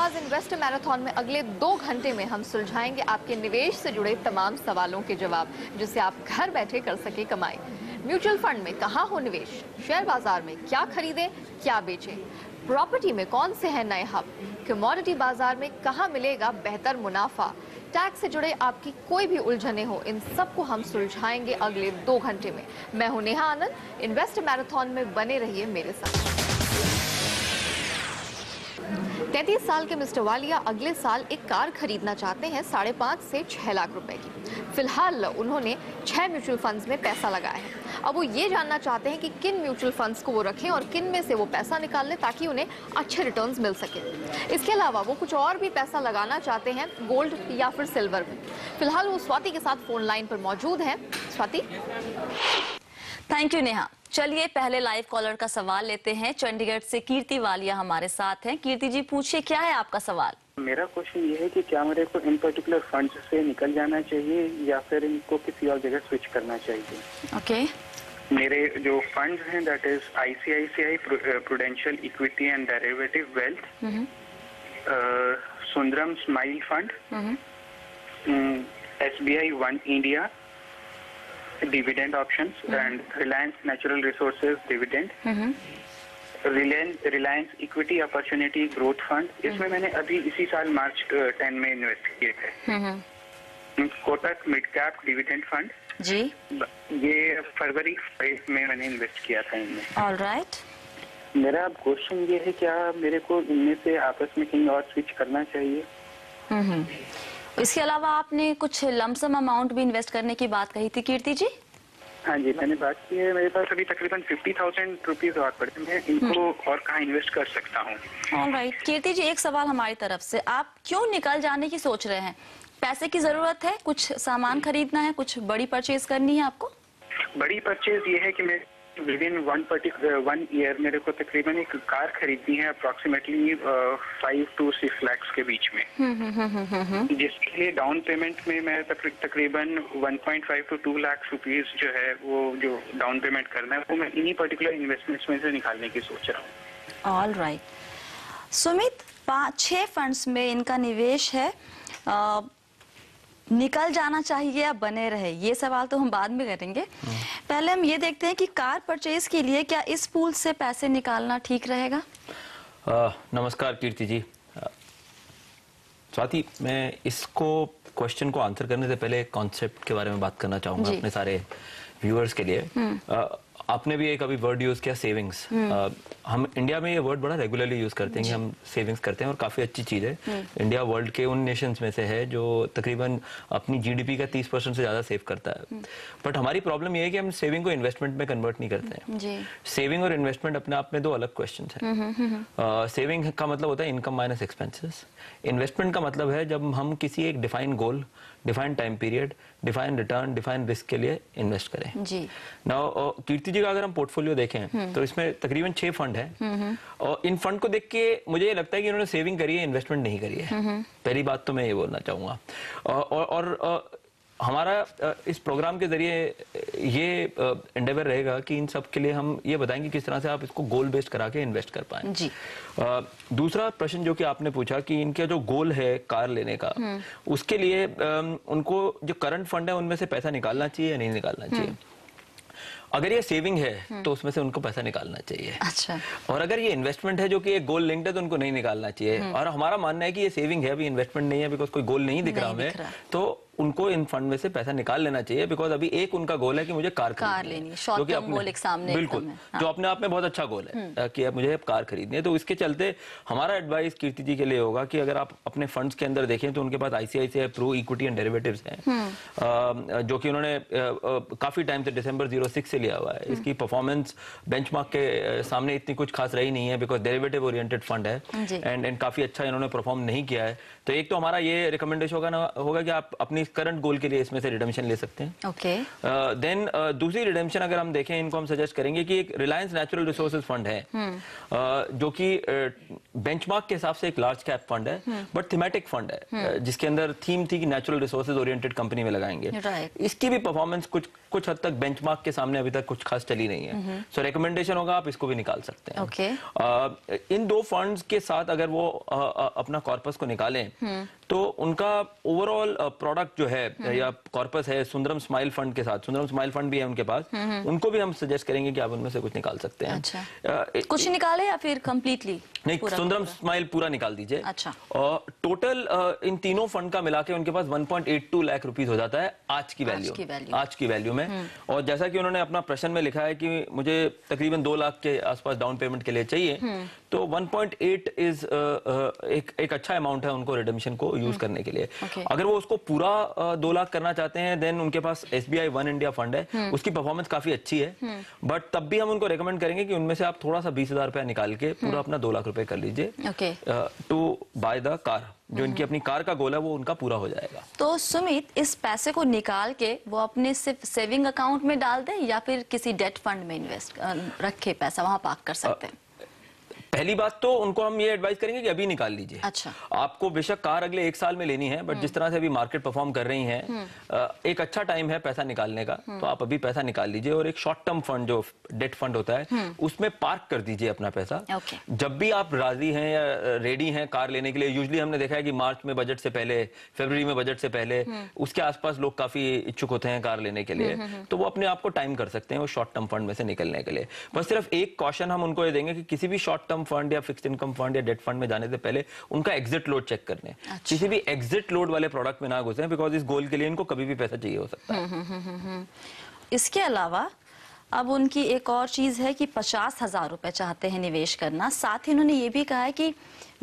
Sherbaz investor marathon में अगले 2 घंटे में हम सुलझाएंगे आपके निवेश से जुड़े तमाम सवालों के जवाब, जिससे आप घर बैठे कर सके कमाई। म्यूचुअल फंड में कहाँ हो निवेश, शेयर बाजार में क्या खरीदें क्या बेचें, प्रॉपर्टी में कौन से हैं नए हब, कमोडिटी बाजार में कहाँ मिलेगा बेहतर मुनाफा, टैक्स से जुड़े आपकी कोई भी उलझने हो, इन सबको हम सुलझाएंगे अगले 2 घंटे में। मैं हूं नेहा आनंद, इन्वेस्टर मैराथन में बने रहिए मेरे साथ। 33 साल के मिस्टर वालिया अगले साल एक कार खरीदना चाहते हैं 5.5 से 6 लाख रुपए की। फिलहाल उन्होंने 6 म्यूचुअल फंड्स में पैसा लगाया है। अब वो ये जानना चाहते हैं कि किन म्यूचुअल फंड्स को वो रखें और किन में से वो पैसा निकाल लें ताकि उन्हें अच्छे रिटर्न्स मिल सके। इसके अलावा वो कुछ और भी पैसा लगाना चाहते हैं गोल्ड या फिर सिल्वर में। फिलहाल वो स्वाति के साथ फोन लाइन पर मौजूद हैं। स्वाति। Thank you Neha. चलिए पहले लाइव कॉलर का सवाल लेते हैं। चंडीगढ़ से कीर्ति वालिया हमारे साथ हैं। कीर्ति जी पूछिए, क्या है आपका सवाल? मेरा क्वेश्चन ये है कि क्या मेरे को इन पर्टिकुलर फंड से निकल जाना चाहिए या फिर इनको किसी और जगह स्विच करना चाहिए? ओके। मेरे जो फंड्स हैं that is ICICI prudential equity and derivative wealth, Sundaram smile fund, SBI one India dividend options and Reliance natural resources dividend, Reliance equity opportunity growth fund, इसमें मैंने अभी इसी साल मार्च 10 में इन्वेस्ट किए थे। Kotak mid cap dividend fund ji, ये फरवरी 5 में मैंने इन्वेस्ट किया था इनमें। ऑलराइट। मेरा अब क्वेश्चन ये है, क्या मेरे को इनमें से आपस में कहीं और स्विच करना चाहिए? इसके अलावा आपने कुछ लमसम अमाउंट भी इन्वेस्ट करने की बात कही थी कीर्ति जी। हाँ जी, मैंने बात की है। मेरे पास अभी तकरीबन 50,000 रुपीज और पड़े। मैं इनको और कहाँ इन्वेस्ट कर सकता हूँ? ऑलराइट। कीर्ति जी, एक सवाल हमारी तरफ से, आप क्यों निकल जाने की सोच रहे हैं? पैसे की जरूरत है, कुछ सामान खरीदना है, कुछ बड़ी परचेज करनी है आपको? बड़ी परचेज ये है कि मैं विद इन 1 ईयर मेरे को तकरीबन एक कार खरीदनी है अप्रोक्सीमेटली 5 to 6 लाख के बीच में, जिसके लिए डाउन पेमेंट में मैं तकरीबन 1.5 to 2 लाख रुपीज जो है वो जो डाउन पेमेंट करना है वो मैं इन्हीं पर्टिकुलर इन्वेस्टमेंट्स में से निकालने की सोच रहा हूँ। ऑलराइट। सुमित, 5-6 फंड्स में इनका निवेश है, निकल जाना चाहिए या बने रहे, ये सवाल तो हम बाद में करेंगे। पहले हम ये देखते हैं कि कार परचेज के लिए क्या इस पूल से पैसे निकालना ठीक रहेगा? नमस्कार कीर्ति जी। स्वाति, मैं इसको क्वेश्चन को आंसर करने से पहले कॉन्सेप्ट के बारे में बात करना चाहूंगा अपने सारे व्यूअर्स के लिए। आपने भी एक अभी वर्ड यूज किया, सेविंग्स। हम इंडिया में ये वर्ड बड़ा रेगुलरली यूज करते हैं कि हम सेविंग्स करते हैं और काफी अच्छी चीज है। इंडिया वर्ल्ड के उन नेशंस में से है जो तकरीबन अपनी जीडीपी का 30% से ज्यादा सेव करता है। बट हमारी प्रॉब्लम ये है कि हम सेविंग को इन्वेस्टमेंट में कन्वर्ट नहीं करते हैं। सेविंग और इन्वेस्टमेंट अपने आप में 2 अलग क्वेश्चन है। सेविंग का मतलब होता है इनकम माइनस एक्सपेंसेस। इन्वेस्टमेंट का मतलब है जब हम किसी एक define goal, define time period, define return, define risk के लिए इन्वेस्ट करें। जी। नाउ कीर्ति जी का अगर हम पोर्टफोलियो देखें तो इसमें तकरीबन 6 फंड हैं और इन फंड को देख के मुझे ये लगता है कि इन्होंने सेविंग करी है, इन्वेस्टमेंट नहीं करी है। पहली बात तो मैं ये बोलना चाहूंगा। और हमारा इस प्रोग्राम के जरिए ये एंडेवर रहेगा कि इन सब के लिए हम ये बताएंगे किस तरह से आप इसको गोल बेस्ड करा के इन्वेस्ट कर पाएं। जी। दूसरा प्रश्न जो कि आपने पूछा कि इनका जो गोल है कार लेने का, उसके लिए उनको जो करंट फंड है उनमें से पैसा निकालना चाहिए या नहीं निकालना चाहिए। अगर ये सेविंग है तो उसमें से उनको पैसा निकालना चाहिए। अच्छा। और अगर ये इन्वेस्टमेंट है जो कि एक गोल लिंक्ड है तो उनको नहीं निकालना चाहिए। और हमारा मानना है कि ये सेविंग है, अभी इन्वेस्टमेंट नहीं है, बिकॉज कोई गोल नहीं दिख रहा हमें, तो उनको इन फंड में से पैसा निकाल लेना चाहिए। बिकॉज अभी एक उनका गोल है कि मुझे कार लेनी है, शॉर्ट टर्म गोल एक सामने बिल्कुल, जो अपने आप में बहुत अच्छा गोल है कि मुझे कार खरीदनी है। तो इसके चलते हमारा एडवाइस कीर्ति जी के लिए होगा कि अगर आप अपने फंड्स के अंदर देखें तो उनके पास ICICI Pru equity and derivatives हैं, जो कि उन्होंने काफी टाइम से दिसंबर 06 से लिया हुआ है। इसकी परफॉर्मेंस बेंचमार्क के सामने इतनी कुछ खास रही नहीं है, बिकॉज डेरिवेटिव ओरिएंटेड फंड है एंड काफी अच्छा इन्होंने परफॉर्म नहीं किया है। तो एक तो हमारा ये रिकमेंडेशन होगा कि आप अपनी करंट गोल के लिए इसमें से रिडेम्पशन ले सकते हैं। ओके। देन दूसरी रिडेम्पशन अगर हम देखें, इनको हम सजेस्ट करेंगे कि एक रिलायंस नेचुरल रिसोर्सेज फंड है, जो कि बेंचमार्क के हिसाब से एक लार्ज कैप फंड है बट थीमेटिक फंड है, जिसके अंदर थीम थी कि नेचुरल रिसोर्सेज ओरिएंटेड कंपनी में लगाएंगे। इसकी भी परफॉर्मेंस कुछ कुछ हद तक बेंचमार्क के सामने अभी तक कुछ खास चली नहीं है। सो रिकमेंडेशन होगा आप इसको भी निकाल सकते हैं। ओके। इन दो फंड्स के साथ अगर वो अपना कॉर्पस को निकालें तो उनका ओवरऑल प्रोडक्ट जो है या कॉर्पस है सुंदरम स्माइल फंड के साथ, सुंदरम स्माइल फंड भी है उनके पास, उनको भी हम सजेस्ट करेंगे कि आप उनमें से कुछ निकाल सकते हैं। अच्छा। कुछ निकाले या फिर कंप्लीटली? नहीं, सुंदरम स्माइल पूरा निकाल दीजिए। अच्छा। टोटल इन तीनों फंड का मिला के उनके पास 1.82 लाख रुपीस हो जाता है आज की वैल्यू में। और जैसा कि उन्होंने अपना प्रश्न में लिखा है कि मुझे तकरीबन 2 लाख के आसपास डाउन पेमेंट के लिए चाहिए, तो 1.8 इज एक अच्छा अमाउंट है उनको रिडेम्पशन को यूज करने के लिए। अगर वो उसको पूरा 2 लाख करना चाहते हैं देन उनके पास SBI वन इंडिया फंड है, उसकी परफॉर्मेंस काफी अच्छी है, बट तब भी हम उनको रेकमेंड करेंगे कि उनमें से आप थोड़ा सा 20,000 रुपया निकाल के पूरा अपना 2 लाख रुपए कर लीजिए टू बाय द कार। जो इनकी अपनी कार का गोल है वो उनका पूरा हो जाएगा। तो सुमित, इस पैसे को निकाल के वो अपने सिर्फ सेविंग अकाउंट में डाल दें या फिर किसी डेट फंड में इन्वेस्ट रखे पैसा वहां पार्क कर सकते हैं? पहली बात तो उनको हम ये एडवाइस करेंगे कि अभी निकाल लीजिए। अच्छा। आपको बेशक कार अगले 1 साल में लेनी है, बट जिस तरह से अभी मार्केट परफॉर्म कर रही है, एक अच्छा टाइम है पैसा निकालने का, तो आप अभी पैसा निकाल लीजिए और एक शॉर्ट टर्म फंड जो डेट फंड होता है उसमें पार्क कर दीजिए अपना पैसा। जब भी आप राजी हैं या रेडी हैं कार लेने के लिए, यूजुअली हमने देखा है कि मार्च में बजट से पहले, फरवरी में बजट से पहले, उसके आसपास लोग काफी इच्छुक होते हैं कार लेने के लिए, तो वो अपने आप को टाइम कर सकते हैं वो शॉर्ट टर्म फंड में से निकलने के लिए। बस सिर्फ एक कॉशन हम उनको ये देंगे कि किसी भी शॉर्ट टर्म फंड या फिक्स्ड इनकम फंड या डेट फंड में जाने से पहले उनका एग्जिट लोड चेक कर लें। किसी भी एग्जिट लोड वाले प्रोडक्ट में ना घुसें, बिकॉज इस गोल के लिए इनको कभी भी पैसा चाहिए हो सकता है। इसके अलावा अब उनकी एक और चीज है कि 50,000 रुपए चाहते हैं निवेश करना। साथ ही उन्होंने ये भी कहा है कि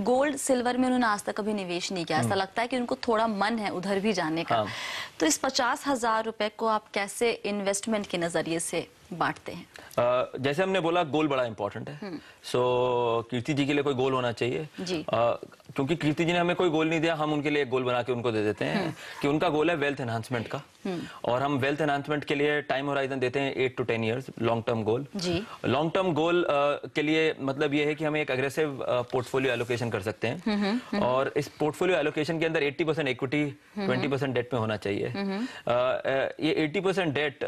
गोल्ड सिल्वर में उन्होंने आज तक कभी निवेश नहीं किया। ऐसा लगता है कि उनको थोड़ा मन है उधर भी जाने का। तो इस 50,000 रुपए को आप कैसे इन्वेस्टमेंट के नजरिए से बांटते हैं? जैसे हमने बोला गोल बड़ा इंपॉर्टेंट है। सो कीर्ति जी के लिए कोई गोल होना चाहिए जी। क्योंकि कीर्ति जी ने हमें कोई गोल नहीं दिया, हम उनके लिए एक गोल बना के उनको दे देते हैं कि उनका गोल है वेल्थ एनहांसमेंट का, और हम वेल्थ एनहांसमेंट के लिए टाइम होराइजन देते हैं 8 to 10 years long term goal. Long term goal के लिए मतलब ये है कि हम एक एग्रेसिव पोर्टफोलियो एलोकेशन कर सकते हैं, और इस पोर्टफोलियो एलोकेशन के अंदर 80% इक्विटी 20% डेट में होना चाहिए। ये 80% डेट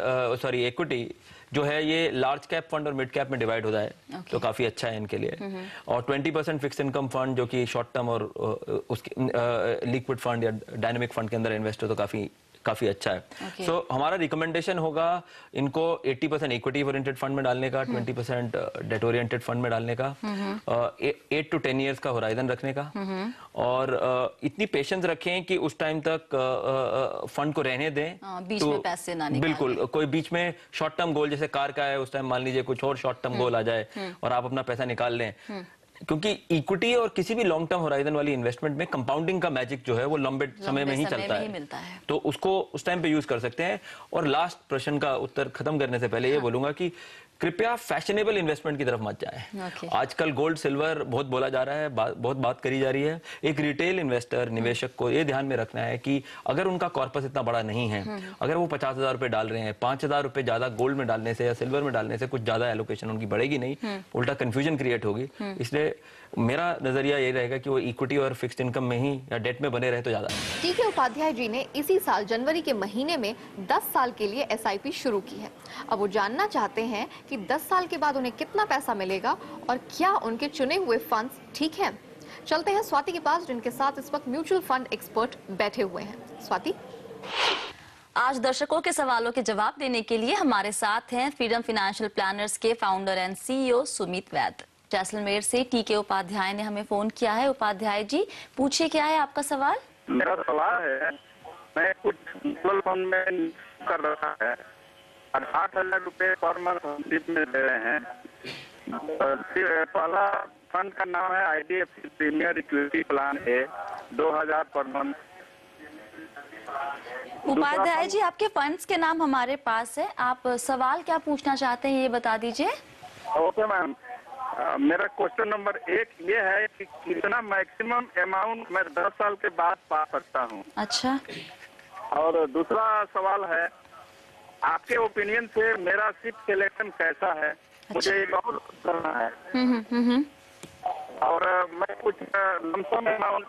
इक्विटी जो है ये लार्ज कैप फंड और मिड कैप में डिवाइड होता है, तो काफी अच्छा है इनके लिए। और 20% फिक्स्ड इनकम फंड जो कि शॉर्ट टर्म और उसके लिक्विड फंड या डायनेमिक फंड के अंदर इन्वेस्ट हो, तो काफी अच्छा है। सो हमारा रिकमेंडेशन होगा इनको 80% इक्विटी ओरिएंटेड फंड में डालने का, 20% डेट ओरिएंटेड फंड में डालने का, 8 to 10 years का होराइजन रखने का, और इतनी पेशेंस रखें कि उस टाइम तक फंड को रहने दें, बीच में पैसे ना निकालें। बिल्कुल, कोई बीच में शॉर्ट टर्म गोल जैसे कार का है उस टाइम मान लीजिए कुछ और शॉर्ट टर्म गोल आ जाए और आप अपना पैसा निकाल लें, क्योंकि इक्विटी और किसी भी लॉन्ग टर्म होराइजन वाली इन्वेस्टमेंट में कंपाउंडिंग का मैजिक जो है वो लंबे समय में ही चलता है, तो उसको उस टाइम पे यूज कर सकते हैं। और लास्ट प्रश्न का उत्तर खत्म करने से पहले ये बोलूंगा कि कृपया फैशनेबल इन्वेस्टमेंट की तरफ मत जाएं। आजकल गोल्ड सिल्वर बहुत बोला जा रहा है, बहुत बात करी जा रही है। एक रिटेल इन्वेस्टर निवेशक को ये ध्यान में रखना है कि अगर उनका कॉर्पस इतना बड़ा नहीं है, अगर वो 50,000 रुपए डाल रहे हैं, 5,000 रुपए ज्यादा गोल्ड में डालने से या सिल्वर में डालने से कुछ ज्यादा एलोकेशन उनकी बढ़ेगी नहीं, उल्टा कंफ्यूजन क्रिएट होगी। इसलिए मेरा नजरिया ये रहेगा कि वो इक्विटी और फिक्स्ड इनकम में ही या डेट में बने रहे तो ज्यादा। टीके उपाध्याय जी ने इसी साल जनवरी के महीने में 10 साल के लिए SIP शुरू की है। अब वो जानना चाहते हैं कि 10 साल के बाद उन्हें कितना पैसा मिलेगा और क्या उनके चुने हुए फंड्स ठीक हैं। चलते हैं स्वाति के पास, जिनके साथ इस वक्त म्यूचुअल फंड एक्सपर्ट बैठे हुए हैं। स्वाति, आज दर्शकों के सवालों के जवाब देने के लिए हमारे साथ हैं फ्रीडम फाइनेंशियल प्लानर्स के फाउंडर एंड CEO सुमित वैद्य। जैसलमेर से टीके उपाध्याय ने हमें फोन किया है। उपाध्याय जी, पूछिए क्या है आपका सवाल? मेरा सवाल है, मैं कुछ म्यूचुअल फंड में कर रहा है, 8,000 रुपए पर मंथ में दे रहे हैं। पहला फंड का नाम है IDFC प्रीमियर इक्विटी प्लान है, 2,000 पर मंथ। उपाध्याय जी, आपके फंड्स के नाम हमारे पास है, आप सवाल क्या पूछना चाहते हैं ये बता दीजिए। ओके मैम, मेरा क्वेश्चन नंबर 1 ये है कि कितना मैक्सिमम अमाउंट मैं 10 साल के बाद पा सकता हूँ। अच्छा। और दूसरा सवाल है, आपके ओपिनियन से मेरा सिप सिलेक्शन कैसा है? अच्छा। मुझे एक और करना है। और मैं कुछ लमसम अमाउंट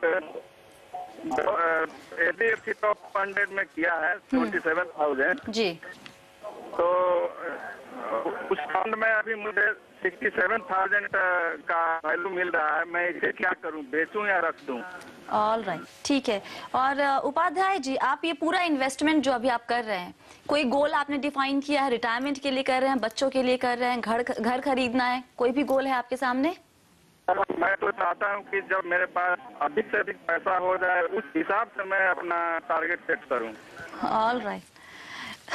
ABFC टॉप 100 में किया है 27,000 जी। तो उस फंड में अभी मुझे 67,000 का वैल्यू मिल रहा है। मैं इसे क्या करूं, बेचूं या रख दूं? ऑल राइट, ठीक है। और उपाध्याय जी, आप ये पूरा इन्वेस्टमेंट जो अभी आप कर रहे हैं, कोई गोल आपने डिफाइन किया है? रिटायरमेंट के लिए कर रहे हैं, बच्चों के लिए कर रहे हैं, घर खरीदना है, कोई भी गोल है आपके सामने? मैं तो चाहता हूं कि जब मेरे पास अधिक से अधिक पैसा हो जाए उस हिसाब से मैं अपना टारगेट सेट करूं। ऑल राइट,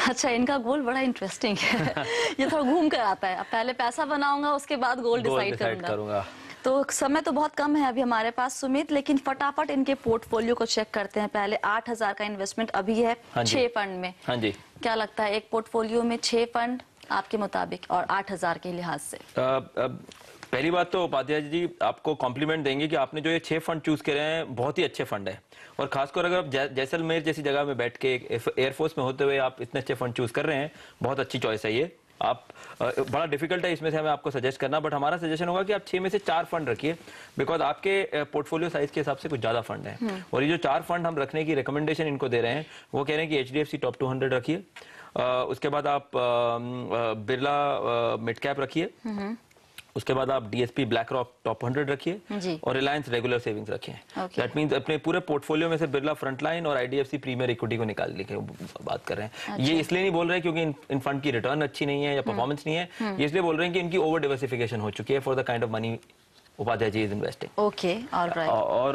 अच्छा, इनका गोल बड़ा इंटरेस्टिंग है। ये थोड़ा घूम कर आता है, अब पहले पैसा बनाऊंगा, उसके बाद गोल डिसाइड करूंगा। तो समय तो बहुत कम है अभी हमारे पास सुमित, लेकिन फटाफट इनके पोर्टफोलियो को चेक करते हैं। पहले 8,000 का इन्वेस्टमेंट अभी है 6 फंड में। हाँ जी, क्या लगता है एक पोर्टफोलियो में 6 फंड आपके मुताबिक और 8,000 के लिहाज से? पहली बात तो उपाध्याय जी आपको कॉम्प्लीमेंट देंगे कि आपने जो ये 6 फंड चूज करे हैं बहुत ही अच्छे फंड है। और खासकर अगर आप जैसलमेर जैसी जगह में बैठ के एयरफोर्स में होते हुए आप इतने अच्छे फंड चूज कर रहे हैं, बहुत अच्छी चॉइस है ये। आप बड़ा डिफिकल्ट है इसमें से हमें आपको सजेस्ट करना, बट हमारा सजेशन होगा कि आप 6 में से 4 फंड रखिए, बिकॉज आपके पोर्टफोलियो साइज के हिसाब से कुछ ज्यादा फंड है। और ये जो 4 फंड हम रखने की रिकमेंडेशन इनको दे रहे हैं, वो कह रहे हैं कि HDFC टॉप 200 रखिए, उसके बाद आप बिरला मिड कैप रखिए, उसके बाद आप DSP ब्लैक रॉक टॉप 100 रखिए, और रिलायंस रेगुलर सेविंग्स रखिए। दैट मींस अपने पूरे पोर्टफोलियो में से बिरला फ्रंटलाइन और IDFC प्रीमियर इक्विटी को निकाल के बात कर रहे हैं। ये इसलिए नहीं बोल रहे हैं क्योंकि इन फंड की रिटर्न अच्छी नहीं है या परफॉर्मेंस नहीं है, ये इसलिए बोल रहे हैं कि इनकी ओवर डिवर्सिफिकेशन हो चुकी है for the kind of money Upadhyay ji is investing. Okay, alright. और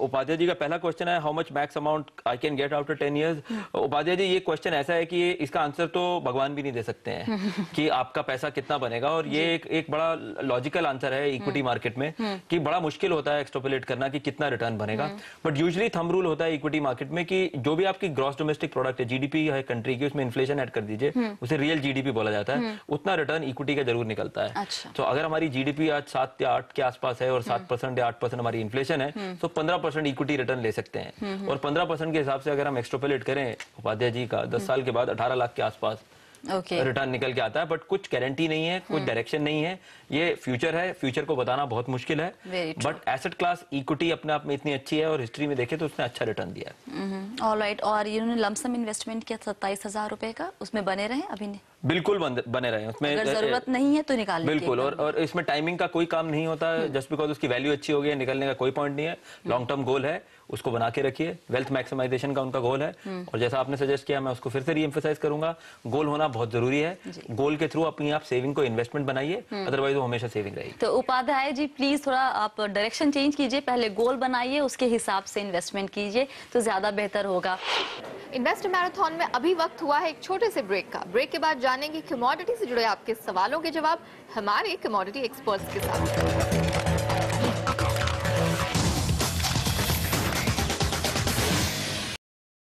उपाध्याय जी का पहला क्वेश्चन है how much max amount I can get after 10 years। Upadhyay ji ये क्वेश्चन ऐसा है कि इसका आंसर तो भगवान भी नहीं दे सकते हैं कि आपका पैसा कितना बनेगा, और ये एक बड़ा लॉजिकल आंसर है इक्विटी मार्केट में कि बड़ा मुश्किल होता है एक्सट्रापोलेट करना कि कितना रिटर्न बनेगा। बट यूजुअली थंब रूल होता है इक्विटी मार्केट में कि जो भी आपकी ग्रॉस डोमेस्टिक प्रोडक्ट है, GDP है कंट्री की, उसमें इन्फ्लेशन ऐड कर दीजिए, उसे रियल GDP बोला जाता है, उतना रिटर्न इक्विटी का जरूर निकलता है। तो अगर हमारी GDP आज 7 या 8 के आसपास है और 7% या 8% हमारी इन्फ्लेशन है, तो 15% इक्विटी रिटर्न ले सकते हैं। और 15% के हिसाब से अगर हम एक्सट्रापोलेट करें उपाध्याय जी का, 10 साल के बाद 18 लाख के आसपास रिटर्न निकल के आता है। बट कुछ गारंटी नहीं है, कुछ डायरेक्शन नहीं है, ये फ्यूचर है, फ्यूचर को बताना बहुत मुश्किल है। बट एसेट क्लास इक्विटी अपने आप में इतनी अच्छी है और हिस्ट्री में देखे तो उसने अच्छा रिटर्न दिया है। ऑलराइट, और इन्होंने लमसम इन्वेस्टमेंट किया 27,000 रुपए का, उसमें बने रहे अभी नहीं? बिल्कुल बने रहे उसमें, अगर जरूरत नहीं है तो निकाल लीजिए। बिल्कुल, और इसमें टाइमिंग का कोई काम नहीं होता है, जस्ट बिकॉज उसकी वैल्यू अच्छी हो गई है निकलने का कोई पॉइंट नहीं है। लॉन्ग टर्म गोल है, उसको बना के रखिए। वेल्थ मैक्सिमाइजेशन का उनका गोल है, और जैसा आपने सजेस्ट किया मैं उसको फिर से रीएम्फसाइज करूंगा, गोल होना बहुत जरूरी है। गोल के थ्रू अपनी आप सेविंग को इन्वेस्टमेंट बनाइए, अदरवाइज वो हमेशा सेविंग रहेगी। तो उपाध्याय जी प्लीज थोड़ा आप डायरेक्शन चेंज कीजिए, पहले गोल बनाइए, उसके हिसाब से इन्वेस्टमेंट कीजिए तो ज्यादा बेहतर होगा। इन्वेस्ट मैराथन में अभी वक्त हुआ है एक छोटे से ब्रेक का। ब्रेक के बाद जानेंगे कमोडिटी से जुड़े आपके सवालों के जवाब हमारे कमोडिटी एक्सपर्ट्स के साथ।